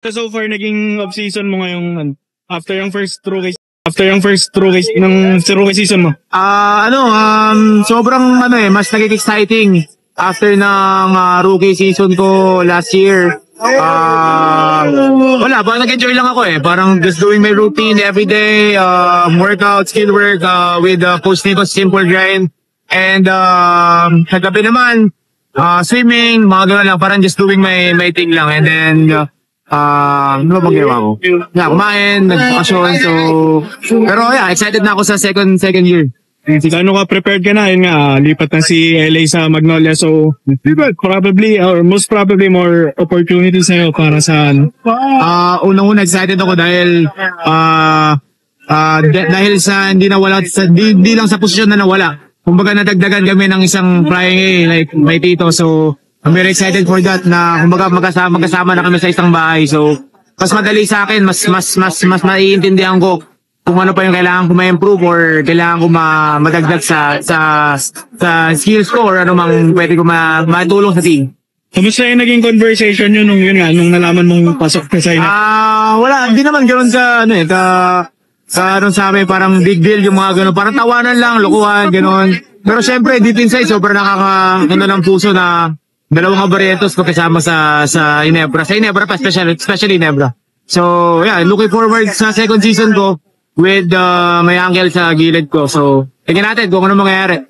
So far, naging off-season mo ngayong after yung first rookie ng rookie season mo? Sobrang mas naging exciting after ng rookie season ko last year. Wala, parang nag-enjoy lang ako Parang just doing my routine every day, workout, skill work, with post-nito simple grind. And sa gabi naman, swimming, mga gano'n lang, parang just doing my thing lang. And then, ano ba ginawa ko? Kumain, nag-vacation, pero excited na ako sa second year. Gaano ka prepared ka na? Yun nga, lipat na si LA sa Magnolia. So, probably, or most probably, more opportunities sa'yo para sa unang-una, excited ako dahil dahil sa hindi lang sa posisyon na nawala. Kumbaga nadagdagan kami ng isang flying A, like my tito. So, I'm very excited for that na kumbaga magkasama na kami sa isang bahay. So, mas madali sa akin, mas naiintindihan ko kung ano pa yung kailangan ko ma-improve or kailangan ko madagdag sa skills ko or ano mang pwede ko matulong sa team. Kamusta yung naging conversation nyo nung nalaman mong pasok ka sa wala, hindi naman ganoon sa sa amin, parang big deal yung mga gano'n. Parang tawanan lang, lokohan, gano'n. Pero syempre, deep inside, sobrang ng puso na dalawang kabaryetos ko kasama sa Ginebra. Sa Ginebra pa, especially Ginebra. So, looking forward sa second season ko with my uncle sa gilid ko. So, tingnan natin kung ano mangyayari.